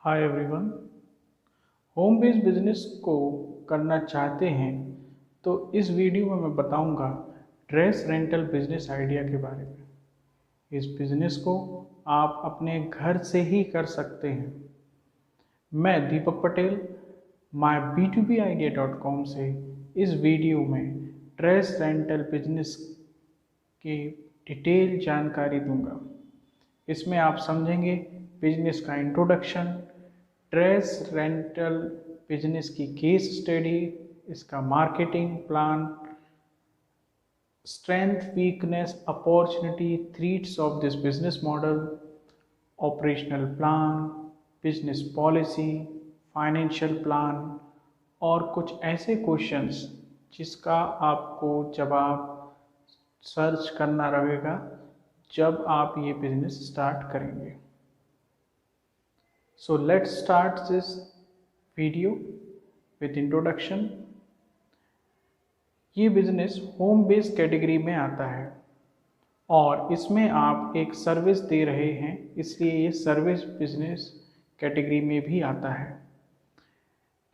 Hi everyone. Home based business को करना चाहते हैं तो इस वीडियो में मैं बताऊंगा ड्रेस रेंटल बिजनेस आइडिया के बारे में। इस बिजनेस को आप अपने घर से ही कर सकते हैं। मैं दीपक पटेल myb2bidea.com से इस वीडियो में ड्रेस रेंटल बिजनेस की डिटेल जानकारी दूंगा। इसमें आप समझेंगे बिजनेस का इंट्रोडक्शन, ड्रेस रेंटल बिजनेस की केस स्टडी, इसका marketing plan, strength, weakness, opportunity, threats of this business model, operational plan, business policy, financial plan और कुछ ऐसे क्वेश्चंस जिसका आपको जवाब सर्च करना रहेगा जब आप ये बिजनेस स्टार्ट करेंगे। So let's start this video with introduction। ये बिजनेस होम बेस्ड कैटेगरी में आता है और इसमें आप एक सर्विस दे रहे हैं, इसलिए ये सर्विस बिजनेस कैटेगरी में भी आता है।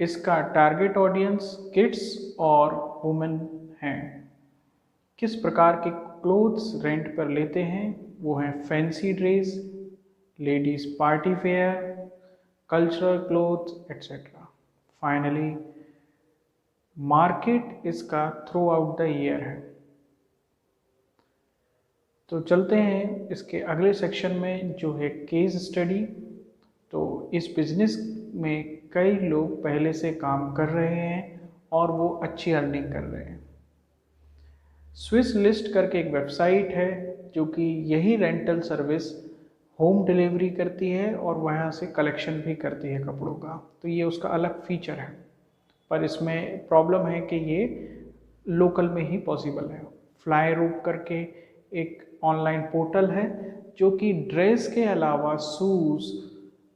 इसका टारगेट ऑडियंस किड्स और वुमेन हैं। किस प्रकार के क्लोथ्स रेंट पर लेते हैं वो हैं fancy dress, ladies party wear, cultural clothes etcetera. Finally market इसका थ्रू आउट द ईयर है। तो चलते हैं इसके अगले सेक्शन में जो है केस स्टडी। तो इस बिजनेस में कई लोग पहले से काम कर रहे हैं और वो अच्छी अर्निंग कर रहे हैं। स्विस लिस्ट करके एक वेबसाइट है जो कि यही रेंटल सर्विस होम डिलीवरी करती है और वहाँ से कलेक्शन भी करती है कपड़ों का। तो ये उसका अलग फीचर है, पर इसमें प्रॉब्लम है कि ये लोकल में ही पॉसिबल है। फ्लाई रूप करके एक ऑनलाइन पोर्टल है जो कि ड्रेस के अलावा शूज़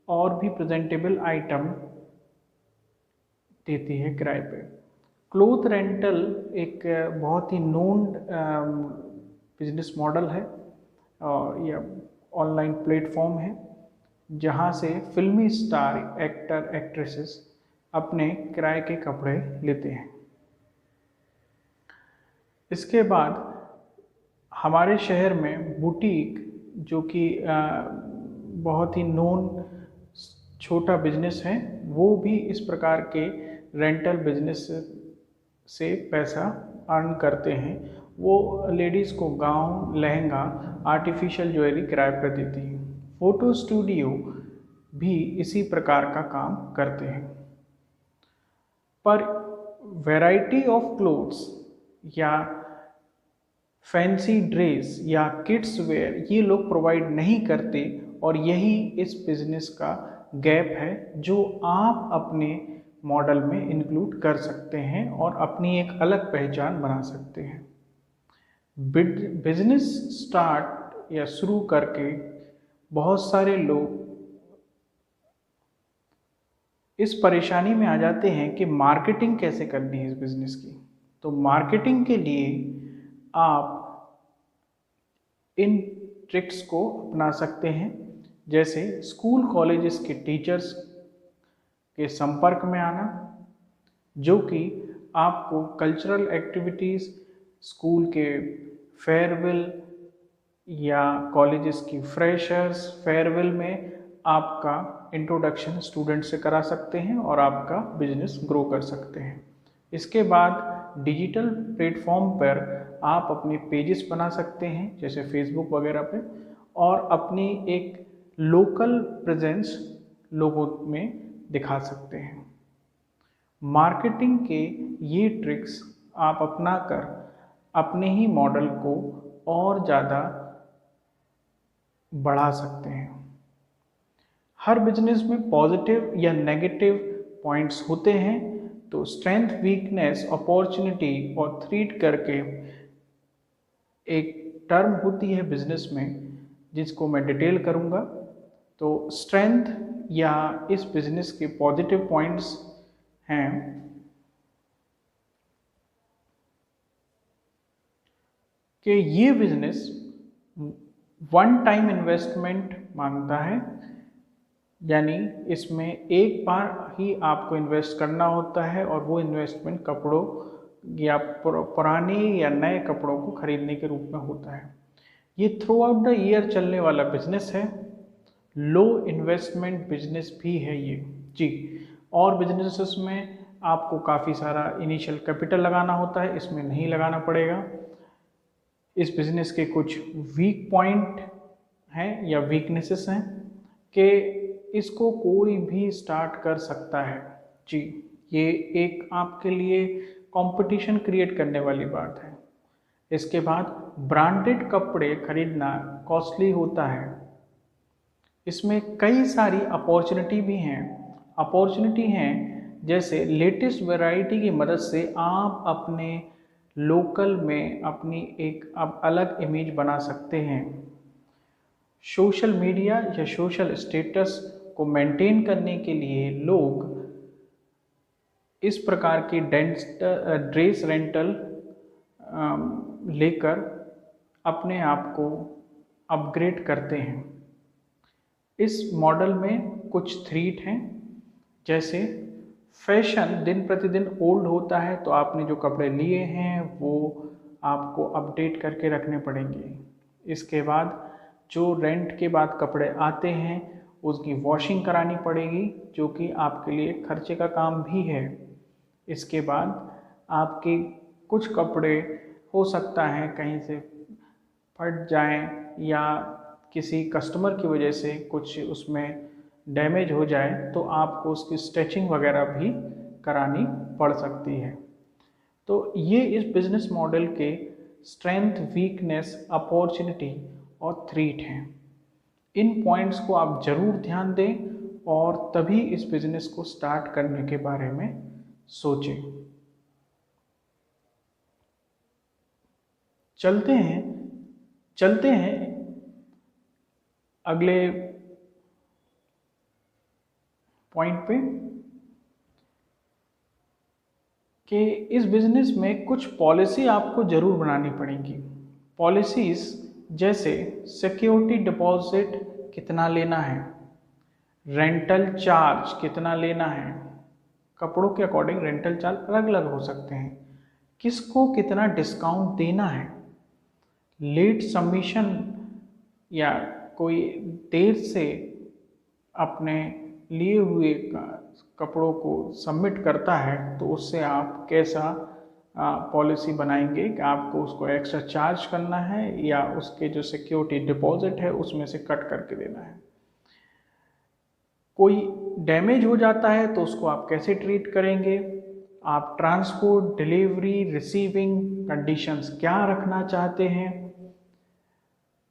और भी प्रेजेंटेबल आइटम देती है किराए पे। क्लोथ रेंटल एक बहुत ही नोन बिजनेस मॉडल है और यह ऑनलाइन प्लेटफॉर्म है जहां से फिल्मी स्टार, एक्टर, एक्ट्रेसेस अपने किराए के कपड़े लेते हैं। इसके बाद हमारे शहर में बुटीक जो कि बहुत ही नोन छोटा बिजनेस है, वो भी इस प्रकार के रेंटल बिजनेस से पैसा अर्न करते हैं। वो लेडीज़ को गाउन, लहंगा, आर्टिफिशियल ज्वेलरी किराए पर देती हैं। फ़ोटो स्टूडियो भी इसी प्रकार का काम करते हैं। पर वैरायटी ऑफ क्लोथ्स या फैंसी ड्रेस या किड्स वेयर ये लोग प्रोवाइड नहीं करते और यही इस बिज़नेस का गैप है जो आप अपने मॉडल में इंक्लूड कर सकते हैं और अपनी एक अलग पहचान बना सकते हैं। बिजनेस स्टार्ट या शुरू करके बहुत सारे लोग इस परेशानी में आ जाते हैं कि मार्केटिंग कैसे करनी है इस बिज़नेस की। तो मार्केटिंग के लिए आप इन ट्रिक्स को अपना सकते हैं, जैसे स्कूल कॉलेजेस के टीचर्स के संपर्क में आना, जो कि आपको कल्चरल एक्टिविटीज़, स्कूल के फेयरवेल या कॉलेजेस की फ्रेशर्स फेयरवेल में आपका इंट्रोडक्शन स्टूडेंट से करा सकते हैं और आपका बिजनेस ग्रो कर सकते हैं। इसके बाद डिजिटल प्लेटफॉर्म पर आप अपने पेजेस बना सकते हैं जैसे फेसबुक वगैरह पे, और अपनी एक लोकल प्रेजेंस लोगों में दिखा सकते हैं। मार्केटिंग के ये ट्रिक्स आप अपना कर अपने ही मॉडल को और ज़्यादा बढ़ा सकते हैं। हर बिजनेस में पॉजिटिव या नेगेटिव पॉइंट्स होते हैं, तो स्ट्रेंथ, वीकनेस, अपॉर्चुनिटी और थ्रेट करके एक टर्म होती है बिजनेस में जिसको मैं डिटेल करूँगा। तो स्ट्रेंथ या इस बिजनेस के पॉजिटिव पॉइंट्स हैं कि ये बिजनेस वन टाइम इन्वेस्टमेंट मांगता है। यानी इसमें एक बार ही आपको इन्वेस्ट करना होता है और वो इन्वेस्टमेंट कपड़ों या पुराने या नए कपड़ों को खरीदने के रूप में होता है। ये थ्रू आउट द ईयर चलने वाला बिजनेस है, लो इन्वेस्टमेंट बिजनेस भी है ये जी। और बिजनेसेस में आपको काफ़ी सारा इनिशियल कैपिटल लगाना होता है, इसमें नहीं लगाना पड़ेगा। इस बिजनेस के कुछ वीक पॉइंट हैं या वीकनेसेस हैं कि इसको कोई भी स्टार्ट कर सकता है जी। ये एक आपके लिए कंपटीशन क्रिएट करने वाली बात है। इसके बाद ब्रांडेड कपड़े खरीदना कॉस्टली होता है। इसमें कई सारी अपॉर्चुनिटी भी हैं। अपॉर्चुनिटी हैं जैसे लेटेस्ट वैरायटी की मदद से आप अपने लोकल में अपनी एक अब अलग इमेज बना सकते हैं। सोशल मीडिया या सोशल स्टेटस को मेंटेन करने के लिए लोग इस प्रकार की ड्रेस रेंटल लेकर अपने आप को अपग्रेड करते हैं। इस मॉडल में कुछ थ्रीट हैं, जैसे फैशन दिन प्रतिदिन ओल्ड होता है तो आपने जो कपड़े लिए हैं वो आपको अपडेट करके रखने पड़ेंगे। इसके बाद जो रेंट के बाद कपड़े आते हैं उसकी वॉशिंग करानी पड़ेगी, जो कि आपके लिए खर्चे का काम भी है। इसके बाद आपके कुछ कपड़े हो सकता है कहीं से फट जाएं या किसी कस्टमर की वजह से कुछ उसमें डैमेज हो जाए तो आपको उसकी स्टिचिंग वगैरह भी करानी पड़ सकती है। तो ये इस बिजनेस मॉडल के स्ट्रेंथ, वीकनेस, अपॉर्चुनिटी और थ्रेट हैं। इन पॉइंट्स को आप ज़रूर ध्यान दें और तभी इस बिजनेस को स्टार्ट करने के बारे में सोचें। चलते हैं अगले पॉइंट पे कि इस बिजनेस में कुछ पॉलिसी आपको ज़रूर बनानी पड़ेगी। पॉलिसीज़ जैसे सिक्योरिटी डिपॉजिट कितना लेना है, रेंटल चार्ज कितना लेना है। कपड़ों के अकॉर्डिंग रेंटल चार्ज अलग अलग हो सकते हैं। किसको कितना डिस्काउंट देना है, लेट सबमिशन या कोई देर से अपने लिए हुए कपड़ों को सबमिट करता है तो उससे आप कैसा पॉलिसी बनाएंगे कि आपको उसको एक्स्ट्रा चार्ज करना है या उसके जो सिक्योरिटी डिपॉजिट है उसमें से कट करके देना है। कोई डैमेज हो जाता है तो उसको आप कैसे ट्रीट करेंगे, आप ट्रांसपोर्ट, डिलीवरी, रिसीविंग कंडीशंस क्या रखना चाहते हैं।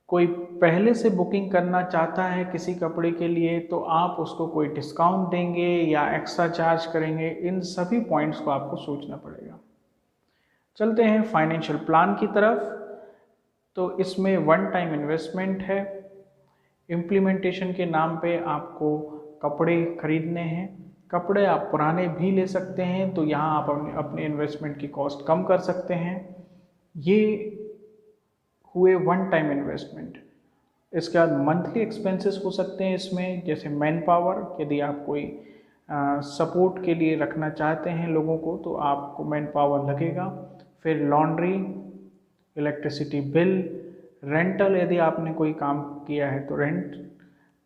कोई पहले से बुकिंग करना चाहता है किसी कपड़े के लिए तो आप उसको कोई डिस्काउंट देंगे या एक्स्ट्रा चार्ज करेंगे। इन सभी पॉइंट्स को आपको सोचना पड़ेगा। चलते हैं फाइनेंशियल प्लान की तरफ। तो इसमें वन टाइम इन्वेस्टमेंट है। इम्प्लीमेंटेशन के नाम पे आपको कपड़े खरीदने हैं। कपड़े आप पुराने भी ले सकते हैं तो यहाँ आप अपने इन्वेस्टमेंट की कॉस्ट कम कर सकते हैं। ये हुए वन टाइम इन्वेस्टमेंट। इसके बाद मंथली एक्सपेंसेस हो सकते हैं इसमें, जैसे मैन पावर, यदि आप कोई सपोर्ट के लिए रखना चाहते हैं लोगों को तो आपको मैन पावर लगेगा। फिर लॉन्ड्री, इलेक्ट्रिसिटी बिल, रेंटल यदि आपने कोई काम किया है तो रेंट,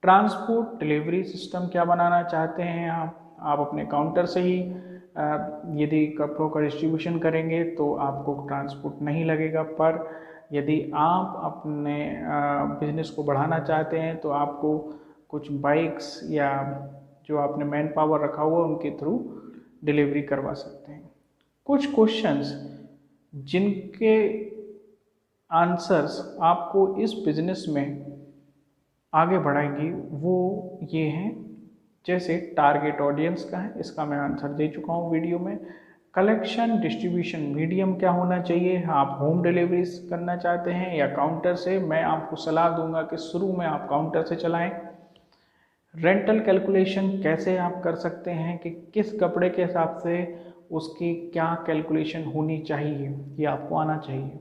ट्रांसपोर्ट, डिलीवरी सिस्टम क्या बनाना चाहते हैं आप अपने काउंटर से ही यदि कपड़ों का डिस्ट्रीब्यूशन करेंगे तो आपको ट्रांसपोर्ट नहीं लगेगा। पर यदि आप अपने बिजनेस को बढ़ाना चाहते हैं तो आपको कुछ बाइक्स या जो आपने मैन पावर रखा हुआ उनके थ्रू डिलीवरी करवा सकते हैं। कुछ क्वेश्चंस जिनके आंसर्स आपको इस बिजनेस में आगे बढ़ाएंगी वो ये हैं, जैसे टारगेट ऑडियंस का है, इसका मैं आंसर दे चुका हूँ वीडियो में। कलेक्शन डिस्ट्रीब्यूशन मीडियम क्या होना चाहिए, आप होम डिलीवरी करना चाहते हैं या काउंटर से, मैं आपको सलाह दूंगा कि शुरू में आप काउंटर से चलाएं। रेंटल कैलकुलेशन कैसे आप कर सकते हैं कि किस कपड़े के हिसाब से उसकी क्या कैलकुलेशन होनी चाहिए, ये आपको आना चाहिए।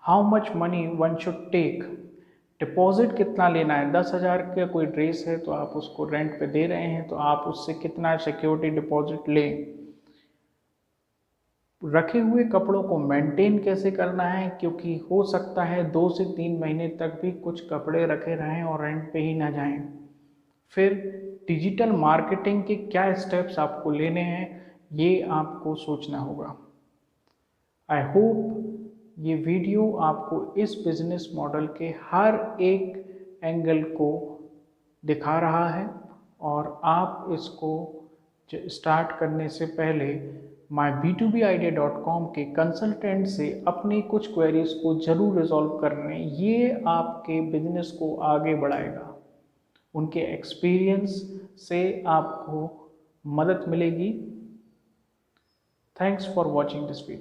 How much money one should take, deposit कितना लेना है, 10,000 का कोई ड्रेस है तो आप उसको रेंट पे दे रहे हैं तो आप उससे कितना सिक्योरिटी डिपॉजिट लें। रखे हुए कपड़ों को मेंटेन कैसे करना है, क्योंकि हो सकता है 2 से 3 महीने तक भी कुछ कपड़े रखे रहें और रेंट पे ही ना जाएं। फिर डिजिटल मार्केटिंग के क्या स्टेप्स आपको लेने हैं, ये आपको सोचना होगा। आई होप ये वीडियो आपको इस बिजनेस मॉडल के हर एक एंगल को दिखा रहा है और आप इसको स्टार्ट करने से पहले myb2bidea.com के कंसल्टेंट से अपनी कुछ क्वेरीज को ज़रूर रिजॉल्व करने, ये आपके बिजनेस को आगे बढ़ाएगा। उनके एक्सपीरियंस से आपको मदद मिलेगी। Thanks for watching this video.